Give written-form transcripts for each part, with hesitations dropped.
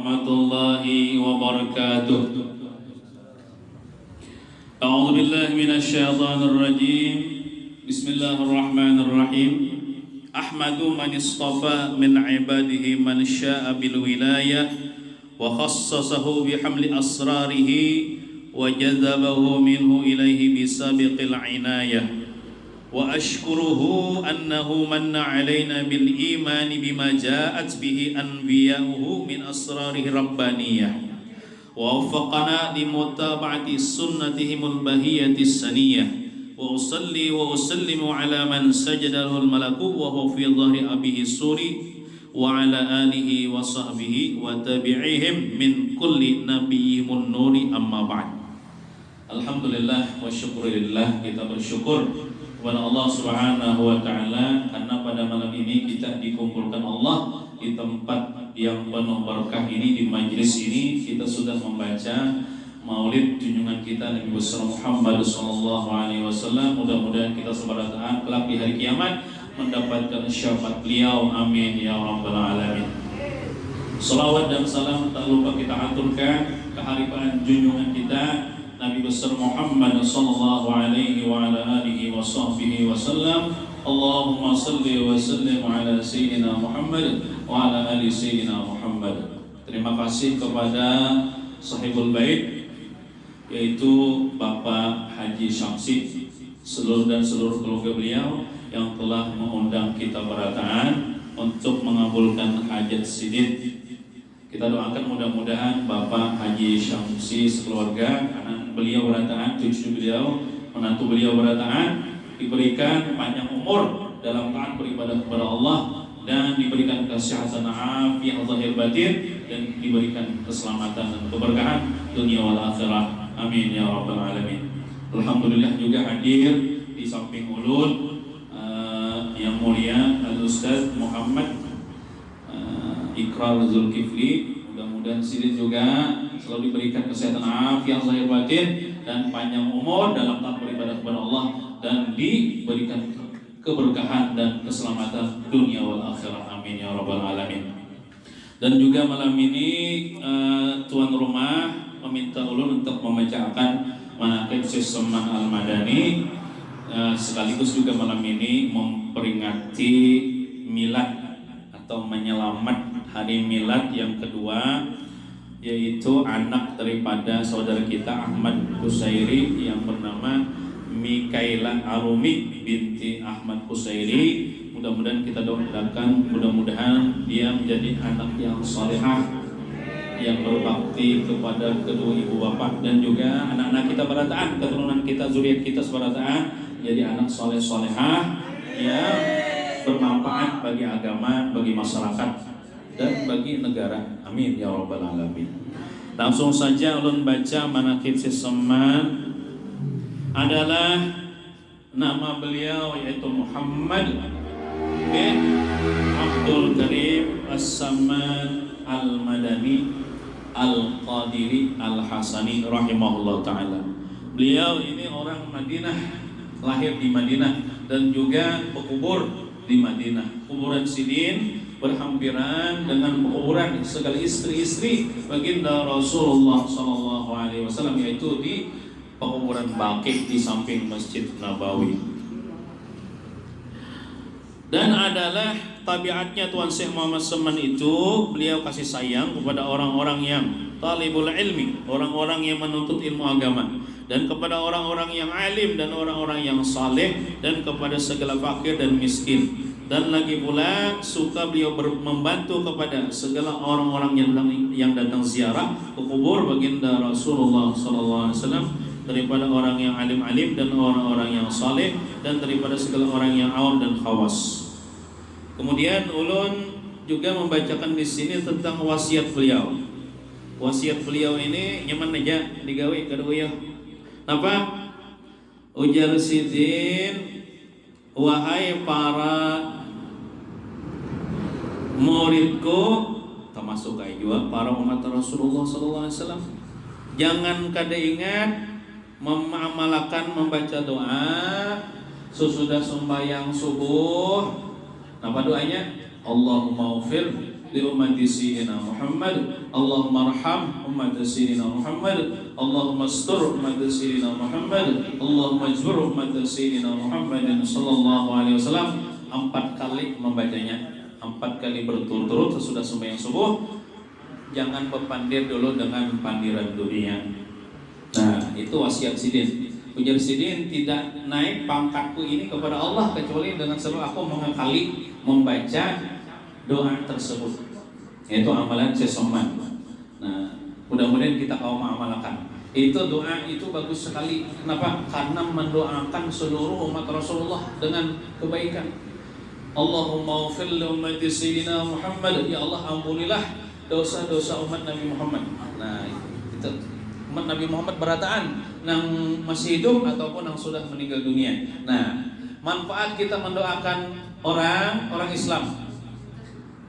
warahmatullahi wabarakatuh. A'udzu billahi minasyaitonir rajim. Bismillahirrahmanirrahim. Ahmadu man istafa min ibadihi man syaa'a bil wilayah wa khassasahu bihamli asrarihi wa jazabahu minhu ilaihi bisabiqil inayah. Wa ashkuruhu annahu manna alaina bil imani bima ja'at bihi anbiya'uhu min asrarihi rabbaniyah wa waffaqana li mutaba'ati sunnatihimul bahiyatis saniyah wa usalli wa usallimu ala man sajada lahul malaku wa huwa fi dhahri abihi suri wa ala alihi wa sahbihi wa tabi'ihim min kulli nabiyyimun nuri amma ba'd. Alhamdulillah wa syukurillah, kita bersyukur kepada Allah Subhanahu wa taala karena pada malam ini kita dikumpulkan Allah di tempat yang penuh berkah ini, di majelis ini kita sudah membaca Maulid junjungan kita Nabi besar Muhammad sallallahu alaihi wasallam. Mudah-mudahan kita sebaratan kelak di hari kiamat mendapatkan syafaat beliau, amin ya rabbal alamin. Salawat dan salam tak lupa kita aturkan keharifan junjungan kita Nabi besar Muhammad sallallahu alaihi wa ala alihi wa sahbihi wasallam. Allahumma salli wa sallim ala sayyidina Muhammad wa ala ali sayyidina Muhammad. Terima kasih kepada sahibul bait, yaitu Bapak Haji Syamsi, seluruh keluarga beliau yang telah mengundang kita berataan untuk mengabulkan hajat sidin. Kita doakan mudah-mudahan Bapak Haji Syamsi sekeluarga, anak beliau berataan, cucu beliau, menantu beliau berataan, diberikan panjang umur dalam taat beribadah kepada Allah dan diberikan kesehatan afiat zahir batin dan diberikan keselamatan dan keberkahan dunia wal akhirah. Amin ya rabbal alamin. Alhamdulillah juga hadir di samping ulun yang mulia Al-Ustaz Muhammad Ikrar Zulkifli. Mudah-mudahan sidin juga selalu diberikan kesehatan afiat zahir batin dan panjang umur dalam taat beribadah kepada Allah dan diberikan keberkahan dan keselamatan dunia wal akhirah. Amin ya rabbal alamin. Dan juga malam ini tuan rumah meminta ulun untuk membacakan manaqib Syekh Salman Al-Madani, sekaligus juga malam ini memperingati milad atau menyelamat hari milad yang kedua, yaitu anak daripada saudara kita Ahmad Husairi yang bernama Mikaila Arumi binti Ahmad Husairi. Mudah-mudahan kita doakan, mudah-mudahan dia menjadi anak yang salehah, yang berbakti kepada kedua ibu bapak, dan juga anak-anak kita berataan, keturunan kita, zuriat kita seberataan, jadi anak saleh-salehah yang bermanfaat bagi agama, bagi masyarakat, dan bagi negara. Amin ya rabbal alamin. Langsung saja ulun baca manaqib Syekh Salman. Adalah nama beliau yaitu Muhammad bin Abdul Karim As-Salman Al-Madani Al-Qadiri Al-Hasani rahimahullah ta'ala. Beliau ini orang Madinah, lahir di Madinah dan juga berkubur di Madinah. Kuburan sidin berhampiran dengan kuburan segala istri-istri baginda Rasulullah SAW, yaitu di pekuburan Baqi di samping Masjid Nabawi. Dan adalah tabiatnya Tuan Syekh Muhammad Salman itu, beliau kasih sayang kepada orang-orang yang talibul ilmi, orang-orang yang menuntut ilmu agama, dan kepada orang-orang yang alim dan orang-orang yang saleh, dan kepada segala fakir dan miskin. Dan lagi pula suka beliau membantu kepada segala orang-orang yang datang ziarah ke kubur baginda Rasulullah SAW, daripada orang yang alim-alim dan orang-orang yang saleh, dan daripada segala orang yang awam dan khawas. Kemudian ulun juga membacakan di sini tentang wasiat beliau. Wasiat beliau ini nyaman aja digawe kaduyah. Apa? Ujar sidin, wahai para muridku, termasuk juga para umat Rasulullah SAW, jangan kada ingat mengamalkan membaca doa sesudah sembahyang subuh. Apa doanya? Allahumma ufir li ummati sayyidina Muhammad. Allahumma arham ummati sayyidina Muhammad. Allahumma astur ummati sayyidina Muhammad. Allahumma ajbur ummati sayyidina Muhammad sallallahu alaihi wasallam. 4 kali membacanya, 4 kali berturut-turut sesudah sembahyang subuh. Jangan berpandir dulu dengan pandiran dunia. Nah, itu wasiat Sidin. Ujar Sidin, tidak naik pangkatku ini kepada Allah kecuali dengan sebab aku mengakali membaca doa tersebut. Itu amalan sesoman. Nah, mudah-mudahan kita kaum mengamalkan. Itu doa itu bagus sekali. Kenapa? Karena mendoakan seluruh umat Rasulullah dengan kebaikan. Allahumma ighfir li ummati sayyidina Muhammad. Ya Allah, ampunilah dosa-dosa umat Nabi Muhammad. Nah, itu umat Nabi Muhammad berataan yang masih hidup ataupun yang sudah meninggal dunia. Nah, manfaat kita mendoakan orang Islam.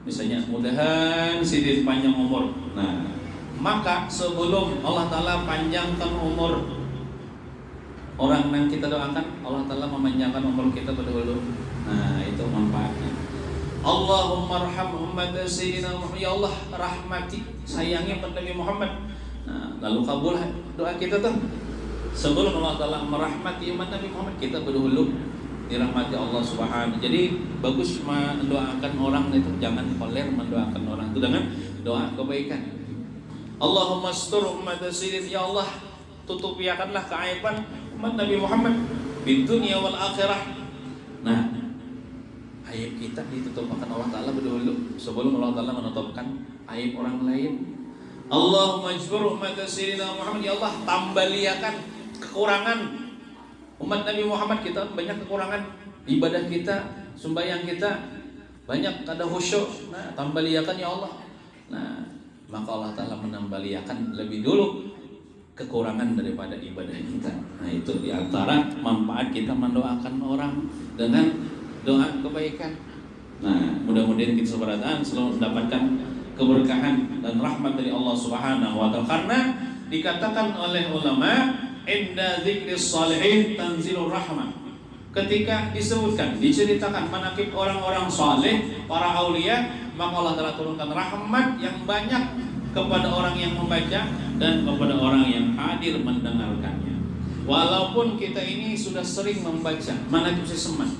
Misalnya, mudahan Sidin panjang umur. Nah, maka sebelum Allah Ta'ala panjangkan umur orang yang kita doakan, Allah Ta'ala memanjangkan umur kita pada dulu. Nah, itu manfaatnya. Allahumma arham umat sayyidina Muhammad. Ya Allah, rahmati, sayangi umat Nabi Muhammad. Nah, lalu kabul doa kita tuh. Sebelum Allah Ta'ala merahmati umat Nabi Muhammad, kita berdahulu dirahmati Allah Subhanahu. Jadi bagus mendoakan orang itu, jangan koler mendoakan orang itu dengan doa kebaikan. Allahumma astur umat sayyidina. Ya Allah, tutupiakanlah keaiban umat Nabi Muhammad di dunia wal akhirah. Nah, aib kita ditutupkan Allah Ta'ala berdahulu sebelum Allah Ta'ala menutupkan aib orang lain. Allahumma ajbur umat sayyidina Muhammad. Ya Allah, tambaliakan kekurangan umat Nabi Muhammad. Kita banyak kekurangan, ibadah kita, sembahyang kita banyak ada khusyuk. Nah, tambaliakan ya Allah. Nah, maka Allah Ta'ala menambaliakan lebih dulu kekurangan daripada ibadah kita. Nah, itu diantara manfaat kita mendoakan orang dengan doa kebaikan. Nah, mudah-mudahan kita seberataan selalu mendapatkan keberkahan dan rahmat dari Allah Subhanahu wa Ta'ala. Karena dikatakan oleh ulama, inda dzikris shalihin tanzilur rahmah. Ketika disebutkan, diceritakan manaqib orang-orang saleh, para aulia, maka Allah Ta'ala turunkan rahmat yang banyak kepada orang yang membaca dan kepada orang yang hadir mendengarkannya. Walaupun kita ini sudah sering membaca manaqib seseman,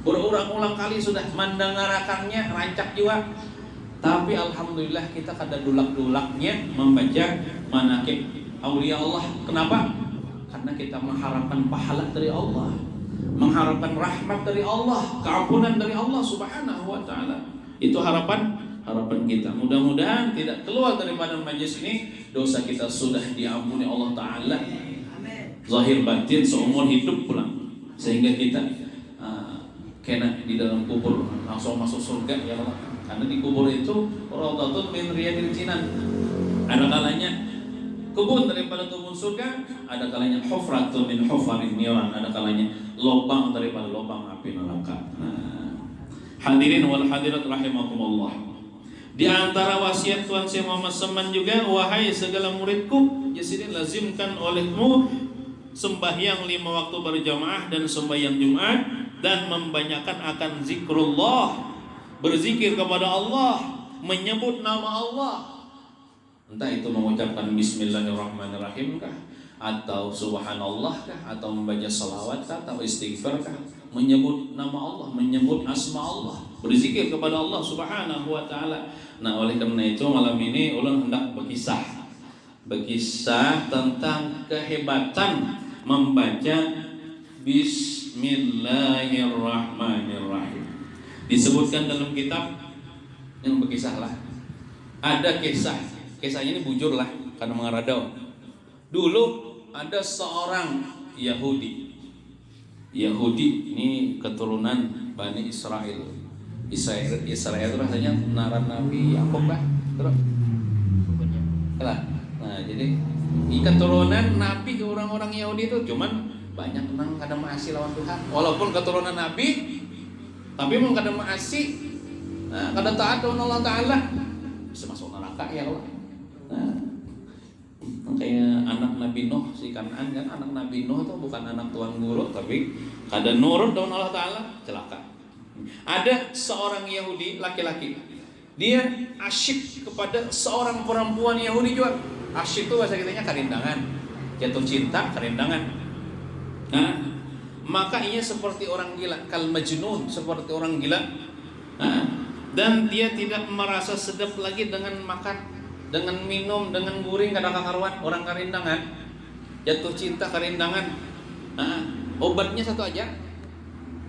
berulang-ulang kali sudah mendengarkannya, rancak jiwa, tapi alhamdulillah kita kada dulak-dulaknya membaca manaqib aulia Allah. Kenapa? Karena kita mengharapkan pahala dari Allah, mengharapkan rahmat dari Allah, keampunan dari Allah Subhanahu wa Ta'ala. Itu harapan kita. Mudah-mudahan tidak keluar daripada majlis ini dosa kita sudah diampuni Allah Ta'ala, zahir batin seumur hidup pulang, sehingga kita kena di dalam kubur langsung masuk surga ya Allah. Karena di kubur itu rawdatun min riyadil jinan. Ada kalanya kebun daripada kebun surga, ada kalanya hufratun min hufarin niran, ada kalanya lubang daripada lubang api neraka. Nah, hadirin wal hadirat rahimakumullah. Di antara wasiat Tuhan Syekh Muhammad Saman juga, wahai segala muridku, Yasidin lazimkan olehmu sembahyang 5 waktu berjamaah dan sembahyang Jumat, dan membanyakan akan zikrullah, berzikir kepada Allah, menyebut nama Allah. Entah itu mengucapkan bismillahirrahmanirrahim kah, atau subhanallah kah, atau membaca salawat kah, atau istighfar kah, menyebut nama Allah, menyebut asma Allah, berzikir kepada Allah Subhanahu wa Ta'ala. Nah, oleh karena itu malam ini ulun hendak berkisah tentang kehebatan membaca Bismillahirrahmanirrahim. Disebutkan dalam kitab yang berkisahlah. Ada kisahnya ini bujur lah karena mengaradau. Dulu ada seorang Yahudi ini keturunan Bani Israel itu rasanya naran Nabi Yakub lah. Terus nah, jadi keturunan Nabi ke orang-orang Yahudi itu cuman banyak nang kada maasi lawan Tuhan. Walaupun keturunan Nabi, tapi mau kada maasi, nah, kada taat lawan Allah Ta'ala, bisa masuk neraka ya Allah. Nah, kayak anak Nabi Nuh, si Kan'an kan, anak Nabi Nuh itu bukan anak tuan guru, tapi kada nurut lawan Allah Ta'ala, celaka. Ada seorang Yahudi laki-laki Dia asyik kepada seorang perempuan Yahudi juga. Asyik itu bahasa kitanya karindangan, jatuh cinta karindangan. Nah, maka ia seperti orang gila, kal majnun, seperti orang gila. Nah, dan dia tidak merasa sedap lagi dengan makan, dengan minum, dengan guring kada kakaruan. Orang karindangan, jatuh cinta karindangan. Nah, obatnya satu aja.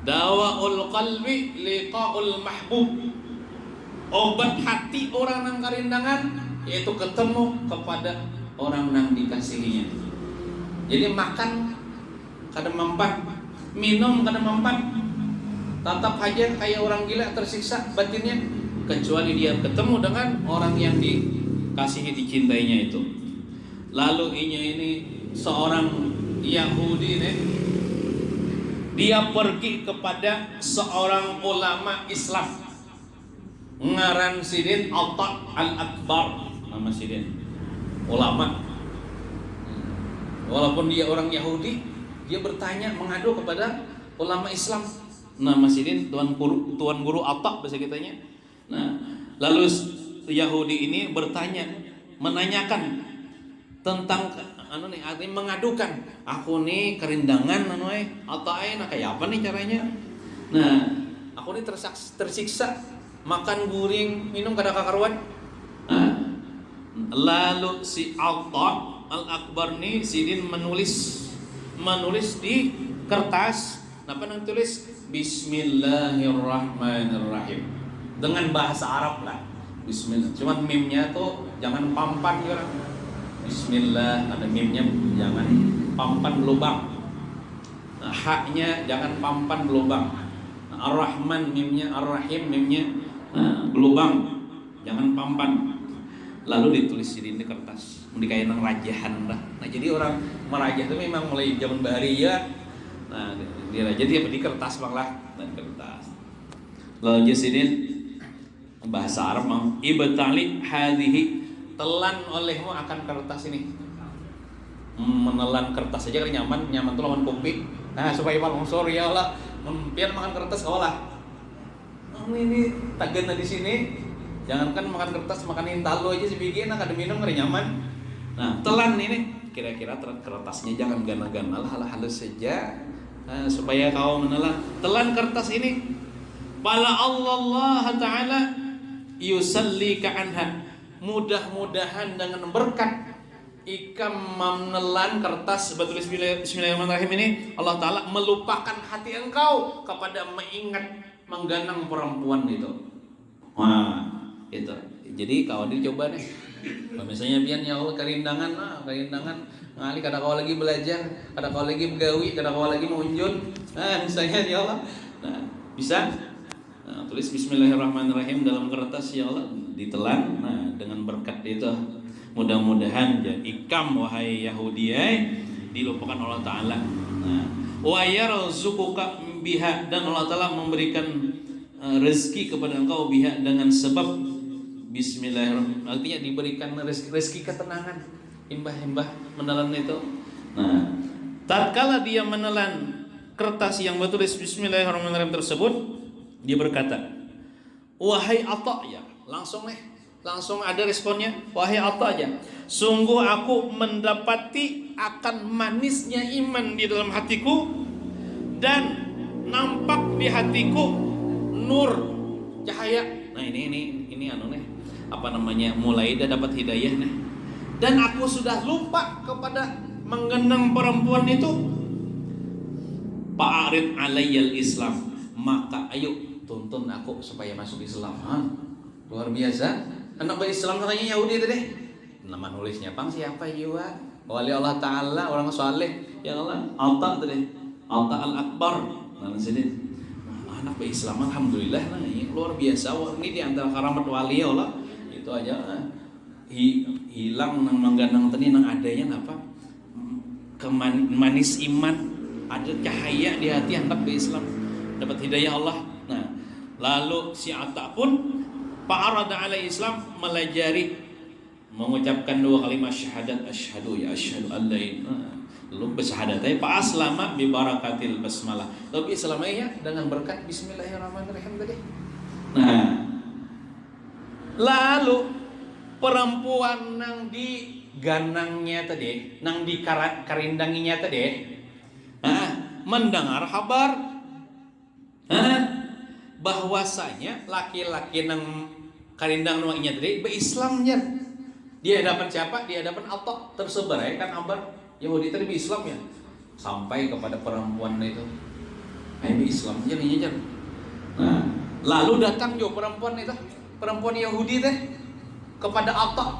Dawaul qalbi liqaul mahbub. Obat hati orang nang karindangan yaitu ketemu kepada orang nang dikasihinya. Jadi makan kada mempan, minum kada mempan, tetap aja kayak orang gila tersiksa batinnya, kecuali dia ketemu dengan orang yang dikasihi, dicintainya itu. Lalu ini seorang Yahudi nih, dia pergi kepada seorang ulama Islam ngaran Sidin Atta Al-Akbar, nama Sidin ulama. Walaupun dia orang Yahudi, dia bertanya, mengadu kepada ulama Islam, nama Sidin tuan guru Atta bahasa kitanya. Nah, lalu Yahudi ini bertanya, menanyakan tentang artinya mengadukan, aku nih kerindangan Atta kayak apa nih caranya? Nah, aku nih tersiksa, makan guring, minum kada kakaruan. Nah, lalu si Atta Al-Akbar nih Sidin menulis di kertas. Apa yang tulis? Bismillahirrahmanirrahim, dengan bahasa Arab lah. Bismillah. Cuman mimnya tuh jangan pampan ya. Bismillah, ada mimnya jangan pampan lubang. Nah, haknya jangan pampan lubang. Nah, Ar-Rahman mimnya, Ar-Rahim mimnya lubang, jangan pampan. Lalu ditulis di kertas, dikain nang rajahan lah. Nah, jadi orang merajah itu memang mulai zaman Bahariyah. Nah, dia raja dia di kertas bang lah, dan kertas. Lalu jasidin bahasa Arab mang ibtali hadhihi, telan olehmu akan kertas ini. Menelan kertas aja kan nyaman tuh lawan kopi. Nah, supaya malam sore ya Allah, biar makan kertas olah. Ini tagana di sini. Jangankan makan kertas, makan intalo aja sebiji nak ada minum ngeri nyaman. Nah, telan ini kira-kira kertasnya jangan gana-gana, halus saja. Nah, supaya kau menelan. Telan kertas ini. Bala Allah Ta'ala yusallika anha. Mudah-mudahan dengan berkat ikam menelan kertas bertulis Bismillahirrahmanirrahim ini, Allah Ta'ala melupakan hati engkau kepada mengganang perempuan itu. Wah, itu. Jadi kau dicoba nih. Kalau misalnya biar ya Allah karindangan ngali kada kau lagi belajar, kada kau lagi begawi, kada kau lagi mengunjun. Nah, misalnya ya Allah. Nah, bisa. Nah, tulis Bismillahirrahmanirrahim dalam kertas ya Allah, ditelan. Nah, dengan berkat itu mudah-mudahan ya ikam wahai Yahudi dilupakan Allah Ta'ala. Nah, wa yarzuquka biha, dan Allah Ta'ala memberikan rezeki kepada engkau biha, dengan sebab Bismillahirrahmanirrahim. Artinya diberikan rezeki ketenangan, himbah menelan itu. Nah, tatkala dia menelan kertas yang bertulis Bismillahirrahmanirrahim tersebut, dia berkata, wahai Atta, ya langsung ada responnya, wahai Atta aja, sungguh aku mendapati akan manisnya iman di dalam hatiku, dan nampak di hatiku nur, cahaya. Nah ini mulai dah dapat hidayah nih. Dan aku sudah lupa kepada menggenang perempuan itu. Fa'arid alayyal Islam, maka ayo tuntun aku supaya masuk Islam. Luar biasa. Anak berislam katanya Yahudi itu deh. Nama nulisnya pang siapa jiwa? Wali Allah Ta'ala, orang saleh. Ya Allah, Atta itu deh. Atta Al-Akbar. Nah, sini. Anak berislam alhamdulillah. Nah, ini luar biasa. Ini di antara karamat wali Allah. Itu aja. Hilang nang mangganang tadi nang adanya apa? Manis iman, ada cahaya di hati anak berislam. Dapat hidayah Allah. Nah, lalu si Atta pun fa'arada alaihi Islam, melajari mengucapkan dua kalimat syahadat, asyhadu ya asyhadu an la ilaha, lalu bersyahadatnya fa aslama bi barakatil basmalah, tapi islamnya dengan berkat Bismillahirrahmanirrahim tadi. Nah, Lalu perempuan nang di ganangnya tadi, nang di karindanginya tadi, mendengar kabar bahwasanya laki-laki nang karindang nuanya tadi berislamnya di hadapan siapa? Di hadapan Allah tersebar ya kan kabar Yahudi tadi berislam ya, sampai kepada perempuan itu, berislamnya nih jar. Nah, lalu datang jo perempuan itu, perempuan Yahudi teh kepada Allah,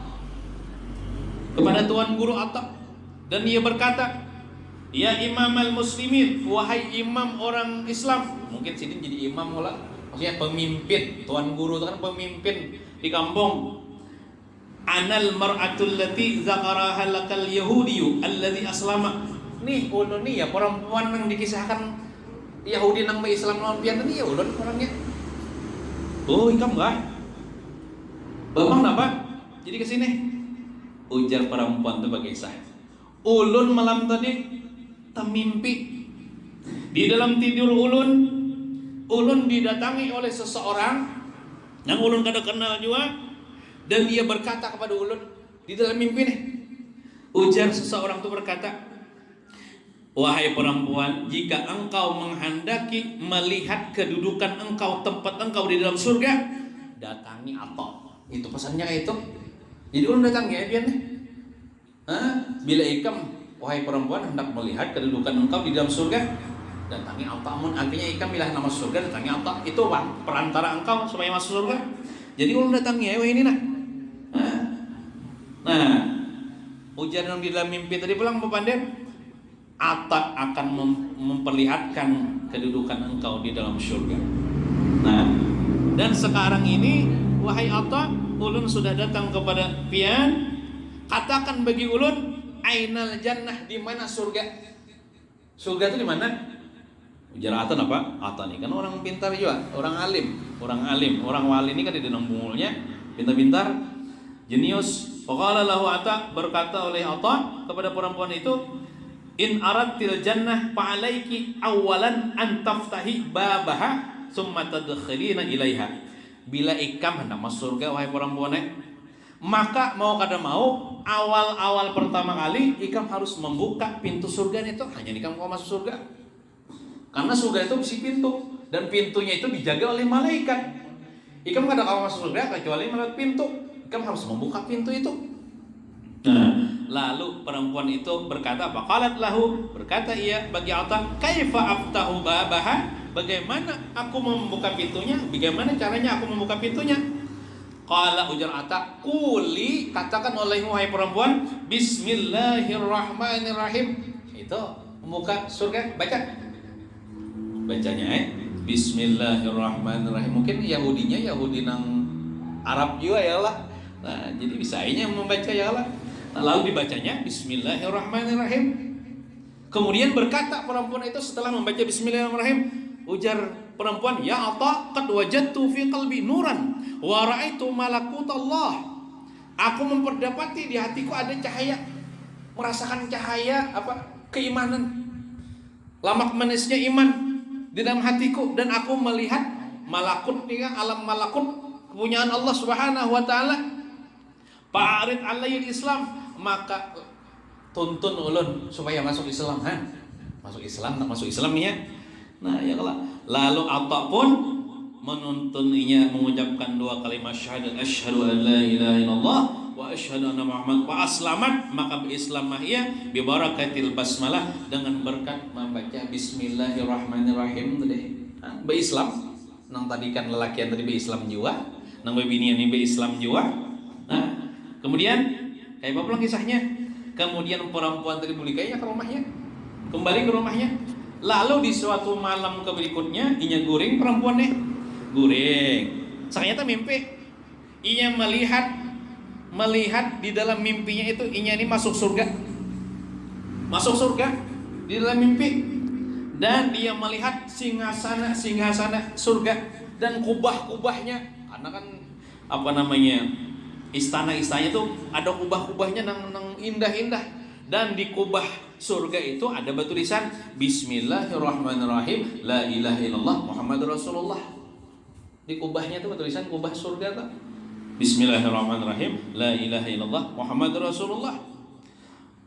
kepada Tuan Guru Atta, dan ia berkata, ya imam al-muslimin, wahai imam orang Islam. Mungkin sini jadi imam lah, maksudnya pemimpin. Tuan Guru itu kan pemimpin di kampung. Anal mar'atul lati zakaraha lakal yahudiyu alladhi aslama. Nih ulun nih ya perempuan yang dikisahkan Yahudi nang Islam lawan pian ini ya ulun orangnya. Oh ikam enggak? Bapak kenapa? Jadi kesini. Ujar perempuan itu bagi saya. Ulun malam tadi temimpi. Di dalam tidur ulun didatangi oleh seseorang yang ulun kada kenal juga, dan dia berkata kepada ulun di dalam mimpi nih. Ujar seseorang itu berkata, wahai perempuan, jika engkau menghendaki melihat kedudukan engkau, tempat engkau di dalam surga, datangi Allah. Itu pesannya kayak itu. Jadi ulun datangi ya biar nih. Bila ikam, wahai perempuan, hendak melihat kedudukan engkau di dalam surga, datangi Allah. Artinya ikam bilah nama surga, datangi Allah. Itu perantara engkau supaya masuk surga. Jadi ulun datangi ya ini nah. Nah, ujar yang di dalam mimpi tadi pulang Bapak Atta akan memperlihatkan kedudukan engkau di dalam surga. Nah, dan sekarang ini wahai Atta, ulun sudah datang kepada pian. Katakan bagi ulun, ainal jannah, di mana surga? Surga itu di mana? Ujar Atta apa? Atta nih kan orang pintar juga, orang alim, orang wali ini kan di dalam bungulnya, pintar-pintar, jenius. Faqala lahu Atta, berkata oleh Atta kepada perempuan itu, in aradtil jannah fa'alaiki awalan an taftahi babaha summa tadkhilina ilaiha. Bila ikam hendak masuk surga wahai perempuan, maka mau kada mau awal-awal pertama kali ikam harus membuka pintu surga itu. Hanya ikam mau masuk surga, karena surga itu bisi pintu, dan pintunya itu dijaga oleh malaikat. Ikam kada mau masuk surga kecuali melalui pintu. Ikam harus membuka pintu itu. Lalu perempuan itu berkata, qalat lahu, berkata ia bagi Atta, kaifa aftahu babaha, bagaimana aku membuka pintunya? Bagaimana caranya aku membuka pintunya? Qala, ujar Atta, quli, katakan olehmu wahai perempuan, bismillahirrahmanirrahim. Itu membuka surga, bacanya bismillahirrahmanirrahim. Mungkin Yahudi nang Arab juga ya Allah. Nah, jadi bisanya membaca ya Allah. Nah, lalu dibacanya bismillahirrahmanirrahim. Kemudian berkata perempuan itu setelah membaca bismillahirrahmanirrahim, ujar perempuan, ya Atta, qad wajadtu fi qalbi nuran wa ra'aitu malakut Allah. Aku memperdapati di hatiku ada cahaya, merasakan cahaya keimanan, lamak manisnya iman di dalam hatiku, dan aku melihat malakut, alam malakut, kepunyaan Allah Subhanahu wa taala. Fa'arid alayil Islam, maka tuntun ulun supaya masuk Islam. Masuk Islam nih ya. Nah ya kalau lalu Atta pun menuntunnya mengucapkan dua kalimat syahadat, asyhadu an la ilaha illallah wa asyhadu anna Muhammad, wa aslamat, maka berislamah ia bi barakatil basmalah, dengan berkat membaca bismillahirrahmanirrahim tadi. Berislam nang tadi kan lelakian tadi berislam jiwa, nang bebinian ini berislam jiwa. Nah, kemudian kayak apa pulang kisahnya? Kemudian perempuan tadi kayaknya kembali ke rumahnya. Lalu di suatu malam berikutnya, inya guring perempuan nih, ternyata mimpi. Inya melihat di dalam mimpinya itu inya ini masuk surga di dalam mimpi, dan dia melihat singgasana surga dan kubah-kubahnya, karena kan istana-istananya tuh ada kubah-kubahnya nang indah-indah, dan di kubah surga itu ada batu tulisan bismillahirrahmanirrahim la ilaha illallah Muhammadur Rasulullah. Di kubahnya tuh tulisan kubah surga tuh. Bismillahirrahmanirrahim. La ilaha illallah Muhammadur Rasulullah.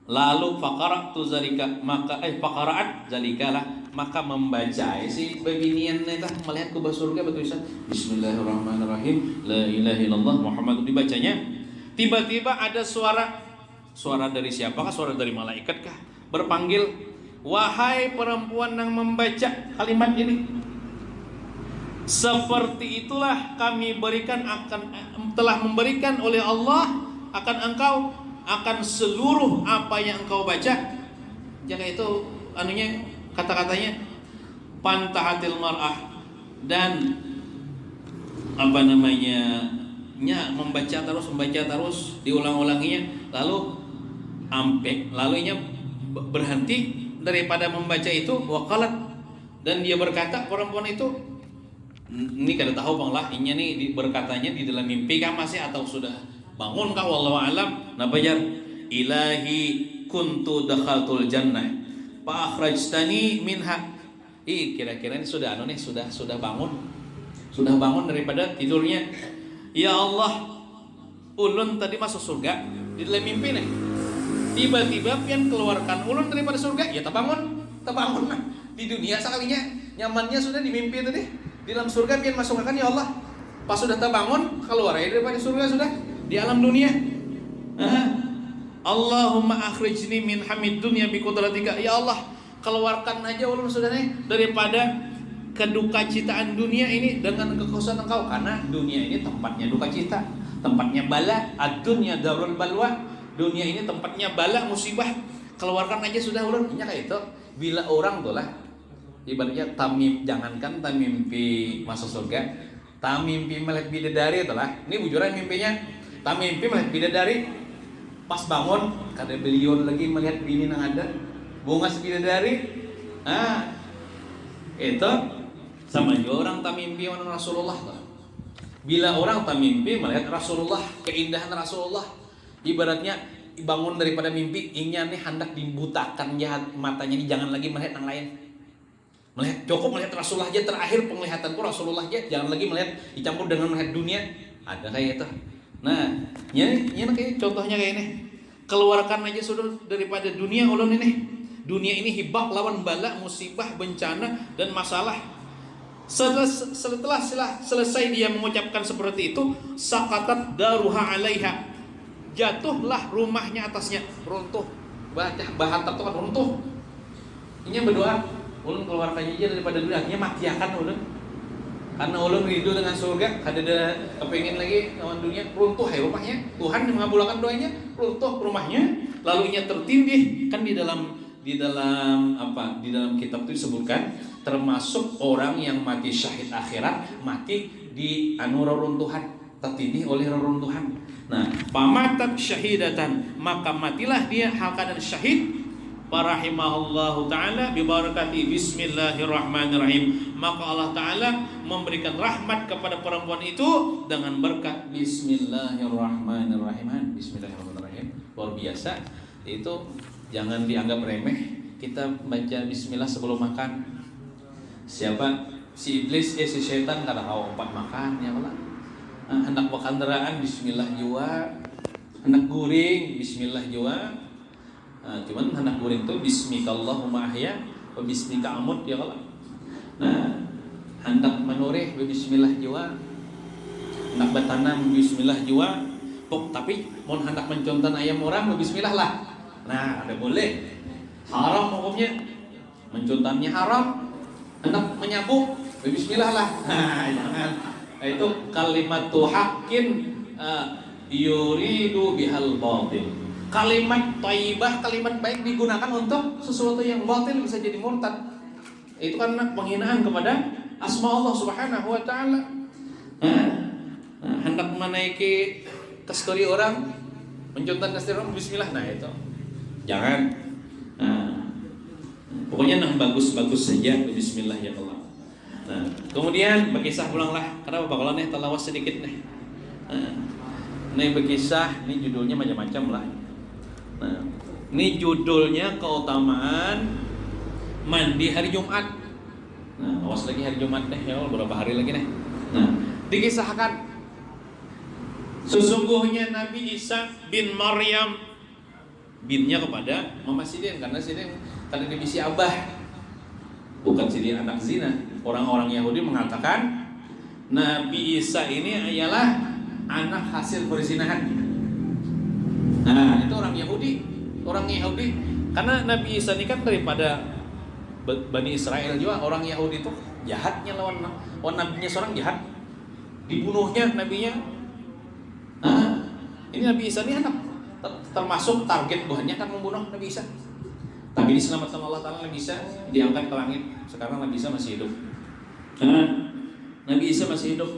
Lalu faqara'tu zalika, maka faqara'at zalikalah, maka membaca si beginian eta melihat ke surga bertulisan Bismillahirrahmanirrahim la ilaha illallah Muhammad, dibacanya. Tiba-tiba ada suara dari siapakah? Suara dari malaikat kah? Berpanggil, wahai perempuan yang membaca kalimat ini, seperti itulah kami telah memberikan oleh Allah akan engkau, akan seluruh apa yang engkau baca. Jangan itu anunya, kata-katanya pantahatil mar'ah, dan apa namanya membaca terus diulang-ulanginya, lalu nya berhenti daripada membaca itu, waqalat, dan dia berkata, perempuan itu ini kada tahu bang lah, inya nih berkatanya di dalam mimpi kah masih atau sudah bangun kah, wallahu alam. Nah bajar, ilahi kuntu dakhaltul jannah fa akhrajtani minha. Kira-kira ini sudah sudah bangun daripada tidurnya. Ya Allah, ulun tadi masuk surga di dalam mimpi nih. Tiba-tiba pian keluarkan ulun daripada surga, ya terbangun nah. Di dunia sekalinya nyamannya sudah di mimpi tadi. Di dalam surga pian masuk akan, ya Allah. Pas sudah terbangun, keluar daripada surga sudah di alam dunia. Allahumma akhrijni min hamid dunya bi qudratika. Ya Allah, keluarkan aja ulun sudah nih daripada kedukacitaan dunia ini dengan kekuasaan engkau, karena dunia ini tempatnya duka cita, tempatnya bala, ad-dunya darul balwa. Dunia ini tempatnya bala, musibah. Keluarkan aja sudah ulun. Ini kayak itu. Bila orang tuh lah ibaratnya jangankan mimpi masuk surga, mimpi melihat bidadari itulah. Ini bujuran mimpinya, mimpi melihat bidadari. Pas bangun, kada beliau lagi melihat bini yang ada bunga bidadari. Itu sama juga orang mimpi dengan Rasulullah. Bila orang mimpi melihat Rasulullah, keindahan Rasulullah, ibaratnya bangun daripada mimpi, inya nih hendak dibutakan matanya, jangan lagi melihat yang lain. Cukup melihat Rasulullah aja, terakhir penglihatanku Rasulullah aja, jangan lagi melihat dicampur dengan melihat dunia. Ada kayak itu. Nah, ini kayak contohnya kayak ini. Keluarkan aja sudah daripada dunia ulun ini. Dunia ini hibak lawan bala, musibah, bencana dan masalah. Setelah selesai dia mengucapkan seperti itu, sakatat daruha alaiha, jatuhlah rumahnya atasnya, runtuh. Bahan itu kan runtuh. Ini berdoa, ulun keluarkan aja daripada dunia, akhirnya mati akan ulun. Karena ulun rindu dengan surga, kada ada kepengin lagi lawan dunia, runtuh rumahnya. Tuhan yang mengabulkan doanya, runtuh rumahnya. Lalu ia tertindih, kan di dalam kitab itu disebutkan termasuk orang yang mati syahid akhirat, mati di reruntuhan, tertindih oleh reruntuhan. Nah, pamatat syahidatan, maka matilah dia hakadan syahid. Parahimahullahu ta'ala bibarakati bismillahirrahmanirrahim. Maka Allah ta'ala memberikan rahmat kepada perempuan itu dengan berkat bismillahirrahmanirrahim. Bismillahirrahmanirrahim. Luar biasa. Itu jangan dianggap remeh. Kita baca bismillah sebelum makan. Si iblis, si setan kada tahu opat makan ya Allah. Hendak bakandaraan bismillah jua. Hendak guring bismillah jua. Cuman hendak guring itu bismikallahumma ahya wa bismika amut ya Allah. Nah, hendak menoreh bismillah jua. Hendak bertanam bismillah jua. Tapi mau hendak mencontan ayam orang bismillah lah. Nah, ada boleh. Haram hukumnya. Mencontannya haram. Hendak menyabuk bismillah lah. Nah, jangan. Itu kalimatu haqqin yuridu bihal batil. Kalimat thayyibah, kalimat baik digunakan untuk sesuatu yang batil, bisa jadi murtad. Itu karena penghinaan kepada asma Allah Subhanahu wa taala. Hendak menaiki kasturi orang, mencontan kasturi orang bismillah, nah itu. Jangan. Pokoknya yang bagus-bagus saja bismillah ya Allah. Nah, kemudian berkisah pulanglah. Kenapa kalau nih talawas sedikit nih. Ini berkisah, ini judulnya macam-macam lah. Nah, ini judulnya keutamaan mandi hari Jumat. Nah, awas lagi hari Jumat deh ya, beberapa hari lagi nih. Nah, dikisahkan Sesungguhnya Nabi Isa bin Maryam, binnya kepada Mama Sidin, karena Sidin karena dia bisi abah, bukan Sidin anak zina. Orang-orang Yahudi mengatakan Nabi Isa ini ialah anak hasil perzinahan. Nah, itu orang Yahudi, karena Nabi Isa ini kan daripada Bani Israel juga. Orang Yahudi itu jahatnya lawan nabinya, seorang jahat, dibunuhnya nabinya. Ini Nabi Isa ini anak termasuk target buahnya kan membunuh Nabi Isa. Tapi diselamatkan Allah Ta'ala, Nabi Isa diangkat ke langit. Sekarang Nabi Isa masih hidup. Nabi Isa masih hidup.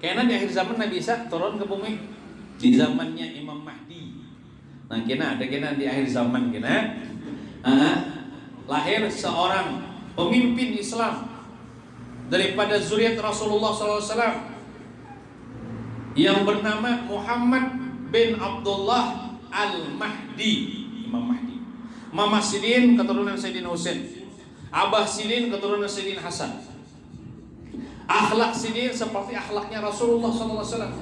Karena di akhir zaman Nabi Isa turun ke bumi di zamannya Imam Mahdi. Nah, kena di akhir zaman lahir seorang pemimpin Islam daripada zuriat Rasulullah SAW yang bernama Muhammad bin Abdullah Al-Mahdi, Imam Mahdi. Mama Sidin keturunan Sayyidina Husain, Abah Sidin keturunan Sayyidina Hasan. Akhlak Sidin seperti akhlaknya Rasulullah SAW.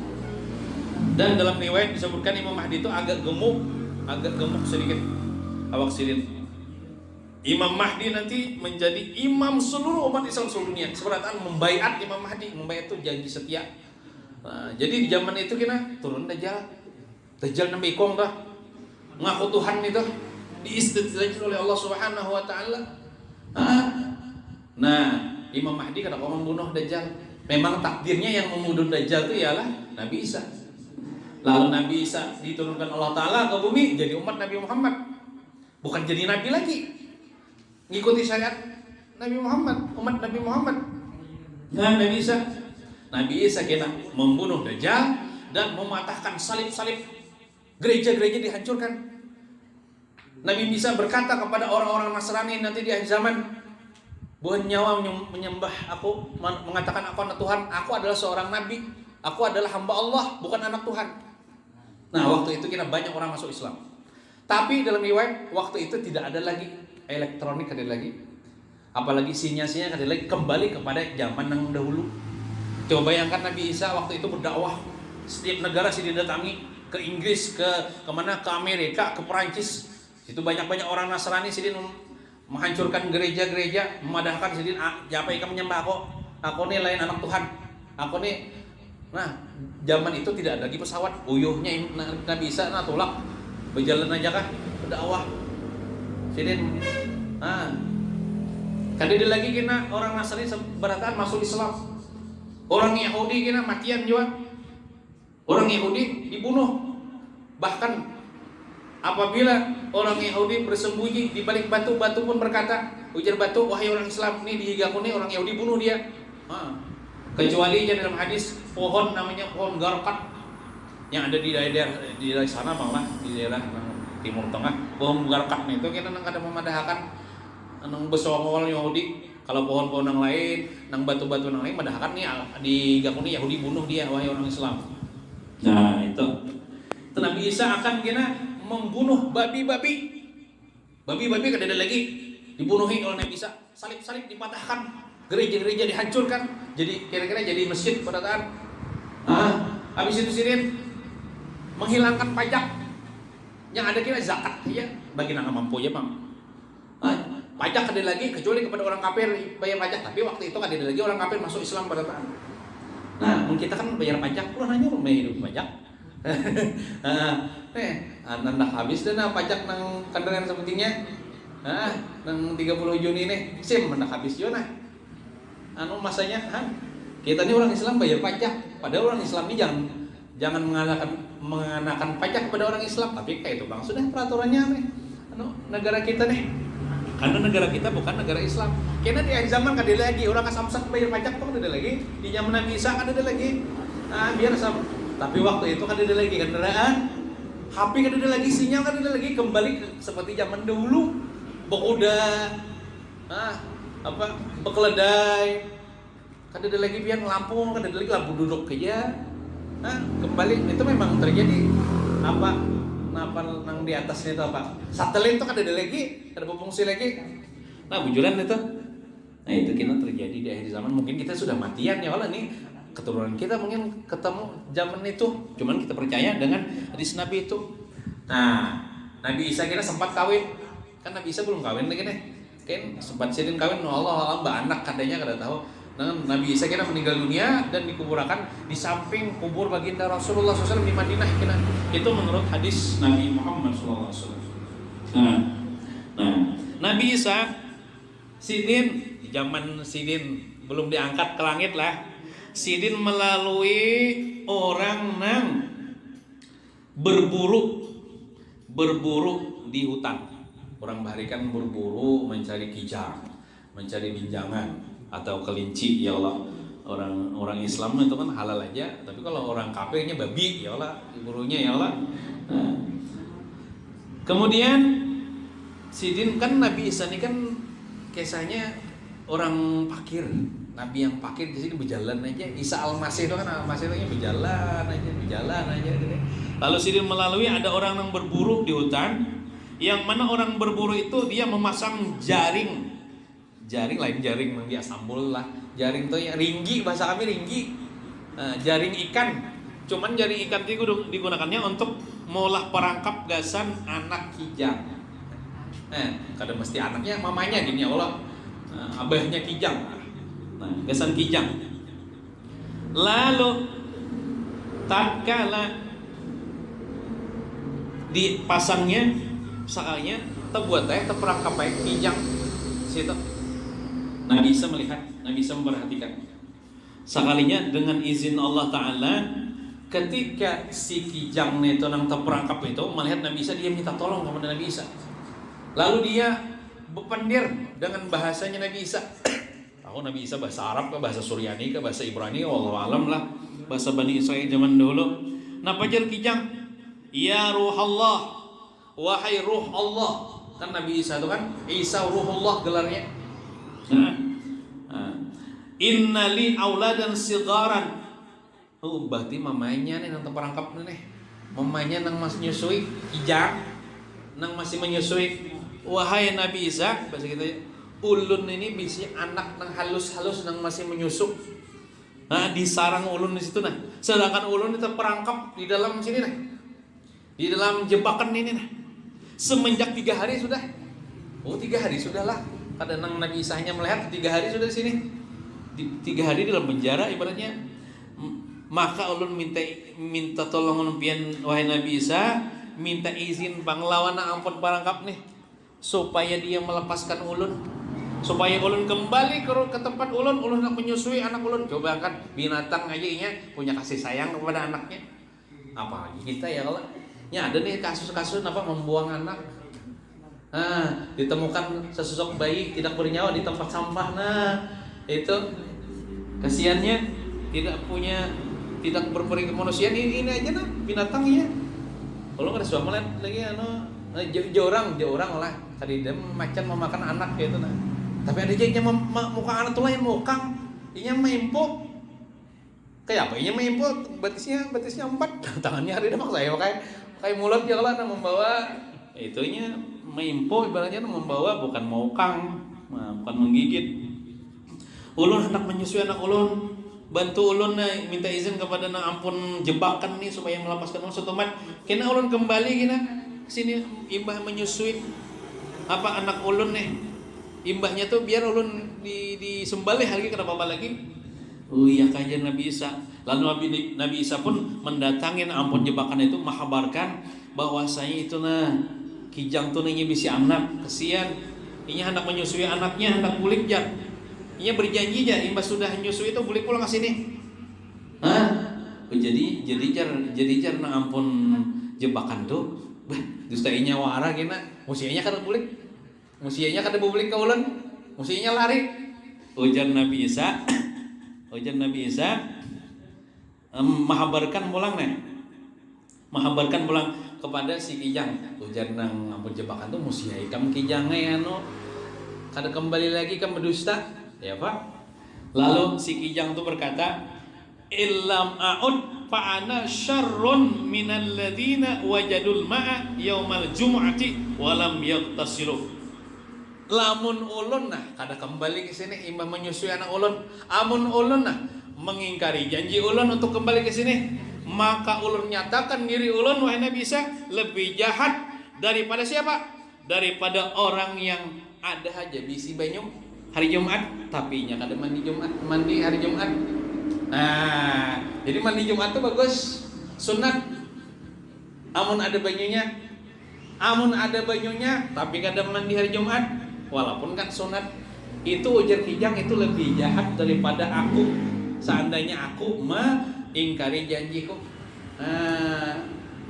Dan dalam riwayat disebutkan Imam Mahdi itu agak gemuk sedikit awak Sidin. Imam Mahdi nanti menjadi imam seluruh umat Islam seluruh dunia. Seberataan membaiat Imam Mahdi, membaiat itu janji setia. Nah, jadi di zaman itu turun Dajjal nabi kong dah ngaku Tuhan itu diistidraj oleh Allah Subhanahu wa taala. Nah, Imam Mahdi kena membunuh Dajjal. Memang takdirnya yang membunuh Dajjal itu ialah Nabi Isa. Lalu Nabi Isa diturunkan Allah Ta'ala ke bumi jadi umat Nabi Muhammad. Bukan jadi Nabi lagi, ngikuti syariat Nabi Muhammad, umat Nabi Muhammad. Nah, Nabi Isa kena membunuh Dajjal dan mematahkan salib-salib. Gereja-gereja dihancurkan. Nabi Isa berkata kepada orang-orang Nasrani nanti di akhir zaman, bukan nyawa menyembah aku, mengatakan aku anak Tuhan. Aku adalah seorang nabi, aku adalah hamba Allah, bukan anak Tuhan. Nah, waktu itu banyak orang masuk Islam. Tapi dalam riwayat waktu itu tidak ada lagi elektronik, ada lagi, apalagi sinyal-sinyal, ada lagi, kembali kepada zaman yang dahulu. Coba bayangkan Nabi Isa waktu itu berdakwah, setiap negara didatangi, ke Inggris, ke mana, ke Amerika, ke Perancis. Itu banyak-banyak orang Nasrani Sidin menghancurkan gereja-gereja, memadahkan Sidin, siapa yang menyembah aku nih lain anak Tuhan, aku nih. Nah, zaman itu tidak ada lagi pesawat, uyuhnya Nabi Isa tulak berjalan aja kah berdakwah Sidin. Kan dia lagi orang Nasrani seberataan masuk Islam. Orang Yahudi matian juga. Orang Yahudi dibunuh. Bahkan apabila orang Yahudi bersembunyi di balik batu, batu pun berkata, ujar batu, wahai orang Islam, ini dihigaku nih orang Yahudi, bunuh dia. Kecuali dalam hadis pohon namanya pohon garkat yang ada di daerah sana, malah di daerah Timur Tengah. Pohon garkat itu kita ada memadahkan nang besongol Yahudi. Kalau pohon-pohon yang lain, nang batu-batu yang lain madahkan nih dihigaku nih Yahudi, bunuh dia wahai orang Islam. Nah, itu Nabi Isa akan membunuh babi-babi kan ada lagi dibunuhi oleh Nabi Isa. Salib-salib dipatahkan, gereja-gereja dihancurkan, jadi kira-kira jadi masjid pada saat. Habis itu Sidin menghilangkan pajak yang ada zakat ya, bagi nang mampu ya bang. Pajak ada lagi kecuali kepada orang kafir bayar pajak, tapi waktu itu ada lagi orang kafir masuk Islam pada saat. Nah, kita kan bayar pajak, pulang hanya rumah hidup pajak. Nandak habis dan pajak nang kendaraan sepertinya. Nang 30 Juni nih, SIM mendak habis yo nah. Masanya kita ini orang Islam bayar pajak, padahal orang Islam ini jangan mengenakan pajak kepada orang Islam, tapi kayak itu Bang, sudah peraturannya nih. Negara kita nih. Karena negara kita bukan negara Islam. Karena di akhir zaman kan ada lagi orang Samsat bayar pajak tuh ada lagi. Di zaman Nabi Isa kan ada lagi. Biar sama. Tapi waktu itu kan ada lagi kendaraan, HP kan ada lagi, sinyal kan ada lagi, kembali seperti zaman dahulu. Bekuda, bekeledai, kan ada lagi pian lampu, kan ada lagi lampu duduk aja. Kembali itu memang terjadi nang di atasnya itu apa? Satelit itu kan ada lagi, ada berfungsi lagi. Nah, bujuran itu. Nah, itu kita terjadi di akhir zaman. Mungkin kita sudah matian ya, kalau nih keturunan kita mungkin ketemu zaman itu, cuman kita percaya dengan hadis Nabi itu. Nah, Nabi Isa kira sempat kawin, kan Nabi Isa belum kawin lagi deh, kan sempat sidin kawin, Allah mbak anak katanya kada tahu. Nah, Nabi Isa kira meninggal dunia dan dikuburkan di samping kubur baginda Rasulullah SAW di Madinah kira. Itu menurut hadis Nabi Muhammad SAW. Nah, Nabi Isa sidin di zaman sidin belum diangkat ke langit lah. Sidin melalui orang nang berburu di hutan. Orang bahari kan berburu mencari kijang, mencari binjangan atau kelinci, ya Allah. Orang Islam itu kan halal aja, tapi kalau orang kafirnya babi, ya Allah, burunya ya Allah. Nah. Kemudian sidin kan Nabi Isa ini kan kisahnya orang fakir. Nabi yang fakir di sini berjalan aja. Isa Al-Masih itu kan Al-Masih itu berjalan aja gitu. Lalu sidin melalui ada orang yang berburu di hutan, yang mana orang berburu itu dia memasang jaring lain jaring yang dia sambul lah. Jaring itu ya ringgi, bahasa kami ringgi. Jaring ikan. Cuman jaring ikan itu digunakannya untuk mengolah perangkap gasan anak kijang. Kadang mesti anaknya mamanya gini ya Allah. Abahnya kijang. Nah, gasan kijang. Lalu tatkala dipasangnya misalnya terbuat terperangkap kijang situ. Nabi Isa melihat, Nabi Isa memperhatikan. Sekalinya dengan izin Allah Ta'ala, ketika si kijang itu nang terperangkap itu melihat Nabi Isa, dia minta tolong kepada Nabi Isa. Lalu dia berpendir dengan bahasanya Nabi Isa. Tahu Nabi Isa bahasa Arab ke bahasa Suryani ke bahasa Ibrani, wallahu alam lah, bahasa Bani Israil zaman dulu. Nah, pajar kijang, ya ruh Allah, wahai ruh Allah. Kan Nabi Isa itu kan Isa ruhullah gelarnya. Innali auladan sigaran. Berarti mamanya nih nang terperangkap nih. Mamanya nang masih nyusui kijang, nang masih menyusui. Wahai Nabi Isa, bahasa kita ya, ulun ini bisa anak nang halus-halus nang masih menyusuk. Nah, di sarang ulun di situ nah. Sedangkan ulun itu terperangkap di dalam sini nah. Di dalam jebakan ini nah. Semenjak 3 hari sudah. 3 hari sudahlah. Kadang Nabi Isa hanya melihat 3 hari sudah di sini. 3 hari dalam penjara ibaratnya. Maka ulun minta tolong pian wahai Nabi Isa, minta izin panglawan ampun perangkap nih, supaya dia melepaskan ulun, supaya ulun kembali ke tempat ulun nak menyusui anak ulun. Coba kan binatang aja nya punya kasih sayang kepada anaknya. Apalagi kita ya Allah. Ya ada nih kasus-kasus membuang anak. Ditemukan sesosok bayi tidak bernyawa di tempat sampah. Nah, itu kasihannya tidak berperi kemanusiaan. Ini aja nah binatangnya. Kalau nggak ada suami lagi orang lah. Tadi dia macan memakan anak gitu nah. Tapi ada jadinya muka anak tuh lain mukang. Inya mempuk. Kayak apa? Inya mempuk batisnya 4. Tangannya hari demak saya kayak mulut ya Allah membawa itunya mempuk ibaratnya membawa bukan mukang, bukan menggigit. Ulun hendak menyusui anak ulun, bantu ulun minta izin kepada ampun jebakan nih supaya melepaskan ulun setemat. Kena ulun kembali kena sini imbah menyusui anak ulun nih. Imbahnya tuh biar ulun disembelih lagi kenapa lagi? Iya kajian Nabi Isa. Lalu Nabi Isa pun mendatangin ampun jebakan itu menghabarkan bahwasanya itu kijang tuh nanya bisa anak kesian. Ini hendak menyusui anaknya hendak bulik jar. Ia berjanji aja imbas sudah nyusui itu boleh pulang ke sini. Jadi jar ampun jebakan tuh. Dustainya wara kena. Musianya kada bulik. Musianya kada bulik ka ulun. Musianya lari. Ujar Nabi Isa menghabarkan pulang kepada si kijang. Ujar nang ampun jebakan tuh musia ikam kijangnya kada kembali lagi ke berdusta. Ya Pak. Lalu si kijang itu berkata, "Illam a'ud fa ana syarrun minal ladzina wajadul ma'a yaumal jumu'ati wa lam yaghtasilu." Lamun ulun kada kembali ke sini imbah menyusui anak ulun. Amun ulun mengingkari janji ulun untuk kembali ke sini, maka ulun nyatakan diri ulun wahai Nabi Isa lebih jahat daripada siapa? Daripada orang yang ada aja bisi banyu hari Jumat tapi nya kada mandi hari Jumat. Nah, jadi mandi Jumat itu bagus, sunat. Amun ada banyunya tapi kada mandi hari Jumat, walaupun kan sunat, itu ujar kijang itu lebih jahat daripada aku seandainya aku mengingkari janjiku.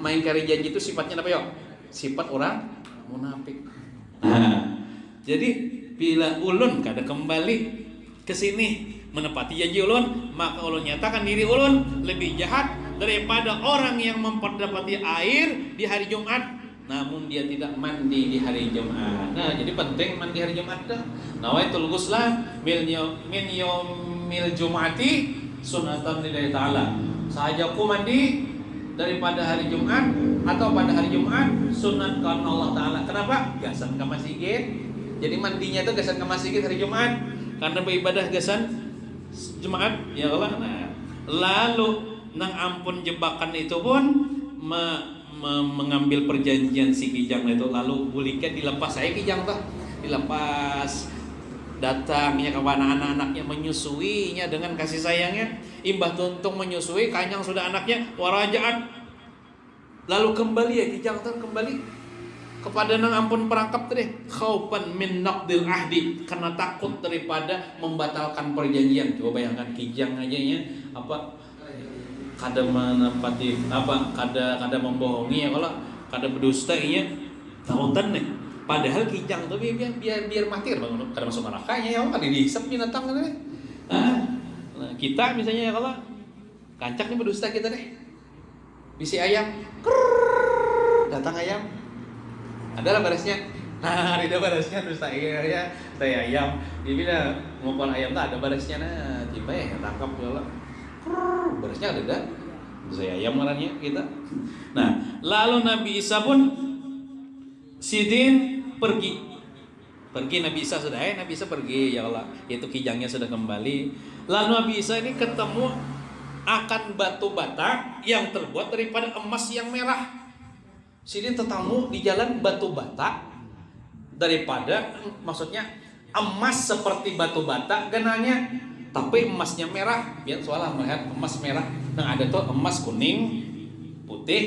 Mengingkari janji itu sifatnya apa yo? Sifat orang munafik. Jadi bila ulun kada kembali ke sini menepati janji ulun, maka ulun nyatakan diri ulun lebih jahat daripada orang yang memperdapati air di hari Jumat namun dia tidak mandi di hari Jumat. Nah, jadi penting mandi hari Jumat dah. Nawaitul ghusla min yaumil jum'ati sunatan lillahi ta'ala. Sahajaku mandi daripada hari Jumat atau pada hari Jumat sunat karena Allah Ta'ala. Kenapa? Gasan ke masjid. Jadi mandinya itu gasan ke masjid hari Jumat karena beribadah gasan Jumat ya Allah. Nah, lalu nang ampun jebakan itu pun mengambil perjanjian si kijang itu, lalu bulikan dilepas saya kijang tuh dilepas, datangnya kepada anak-anaknya menyusuinya dengan kasih sayangnya, imbah tuntung menyusui kanyang sudah anaknya warajaat, lalu kembali ya kijang tuh kembali kepada nang ampun perangkap tadi khaufan min naqdil ahdi, karena takut daripada membatalkan perjanjian. Coba bayangkan kijang aja ya apa kada menempati apa kada membohongi ya, kalau kada berdusta ya tautan nih, padahal kijang tuh biar mati kada masuk nerakanya ya, kada dihisap binatang kan. Nah, kita misalnya ya kalau kancak nih berdusta kita deh bisi ayam datang ayam adalah balasnya. Nah, ada balasnya dusta ya saya ayam dia bilang ngopal ayam tak ada balasnya. Nah tiba ya tangkap ya barisnya ada dah saya ayam marahnya kita. Nah, lalu Nabi Isa pun sidin pergi Nabi Isa sudah Nabi Isa pergi ya Allah, itu kijangnya sudah kembali. Lalu Nabi Isa ini ketemu akan batu bata yang terbuat daripada emas yang merah. Sidin tetamu di jalan batu bata daripada maksudnya emas seperti batu bata genanya, tapi emasnya merah. Biar soalnya melihat emas merah. Nah, ada tuh emas kuning, putih,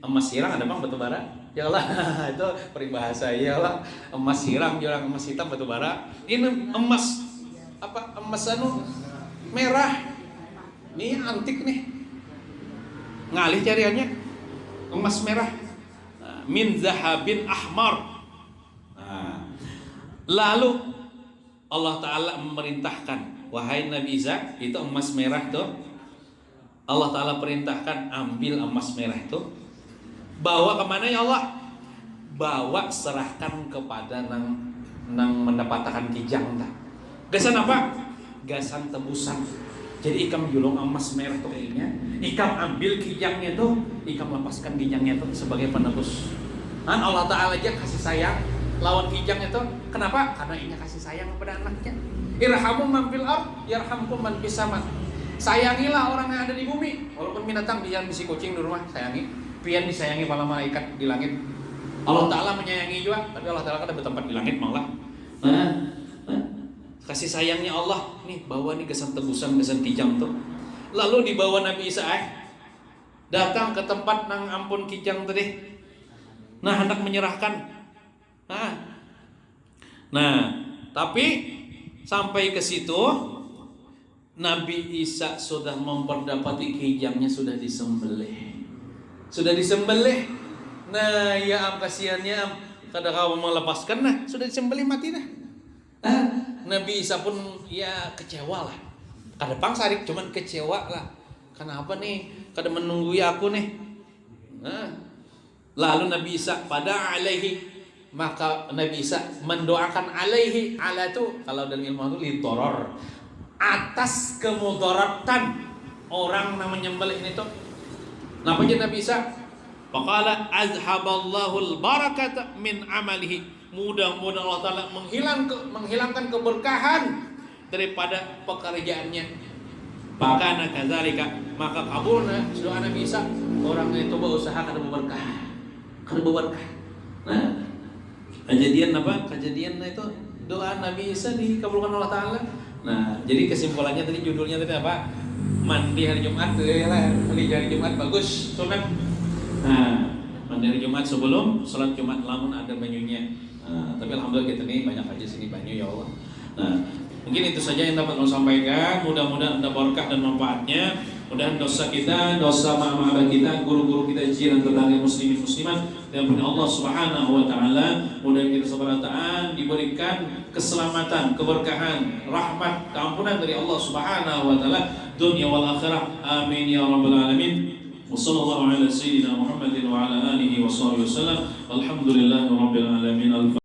emas sirang ada bang batu bara. Ya Allah, itu peribahasa ya Allah. Emas sirang, jualan emas hitam batu bara. Ini emas apa? Emas anu merah. Ini antik nih. Ngalih cariannya emas merah. Nah, min zahabin ahmar. Nah, lalu Allah Ta'ala memerintahkan, wahai Nabi Isa, itu emas merah tuh, Allah Ta'ala perintahkan ambil emas merah itu, bawa kemana ya Allah? Bawa serahkan kepada nang mendapatkan kijang tak. Gasan apa? Gasan tebusan. Jadi ikam julung emas merah tuh kayaknya, ikam ambil kijangnya tuh, ikam lepaskan kijangnya tuh sebagai penebus. Dan Allah Ta'ala aja kasih sayang lawan kijang itu. Kenapa? Karena ini kasih sayang kepada anaknya. Irhamu man fil ard yarhamkum man fis sama. Sayangilah orang yang ada di bumi. Walaupun binatang, dia bisi kucing di rumah sayangi, pian disayangi para malaikat di langit. Allah Ta'ala menyayangi juga, tapi Allah Ta'ala kan ada bertempat di langit malah. Kasih sayangnya Allah nih, bawa nih kesan tebusan, kesan kijang tuh. Lalu dibawa Nabi Isa datang ke tempat nang ampun kijang tadi. Nah, hendak menyerahkan. Nah, tapi sampai ke situ Nabi Isa sudah memperdapati kijangnya sudah disembelih. Nah, ya kasihannya kada kau melepaskan, nah sudah disembelih mati dah. Nabi Isa pun ya kecewa lah. Kada pangsarik cuman kecewa lah. Kenapa nih kada menunggui aku nih? Nah, lalu Nabi Isa pada alaihi, maka Nabi Isa mendoakan alaihi, ala itu kalau dalam ilmu itu lidoror, atas kemudaratan orang yang menyembelih ini tuh. Napa aja Nabi Isa? Faqala azhaballahul barakata min amalihi. Mudah-mudahan Allah Ta'ala menghilangkan keberkahan daripada pekerjaannya. Pakana kadzalika, maka kabulna doa Nabi Isa. Orang itu berusaha kada berkah. Nah, kejadian apa? Kejadian itu doa Nabi Isa dikabulkan Allah Taala. Nah, jadi kesimpulannya tadi judulnya tadi apa? Mandi hari Jumat, mandi hari Jumat bagus, sunat. Nah, mandi hari Jumat sebelum sholat Jumat lamun ada banyunya. Nah, tapi alhamdulillah kita nih banyak aja sini banyu ya Allah. Nah, mungkin itu saja yang dapat saya sampaikan. Mudah-mudahan ada berkah dan manfaatnya. Mudah-mudahan dosa kita, dosa mama kita, guru-guru kita, jiran tetangga muslimin muslimat dan Allah Subhanahu wa taala, mudah kita subhanahu wa ta'ala diberikan keselamatan, keberkahan, rahmat, keampunan dari Allah Subhanahu wa taala dunia wal akhirah. Amin ya rabbal alamin. Wassallallahu ala sayyidina Muhammadin wa ala alihi wa sahbihi wasallam. Alhamdulillahirabbil alamin.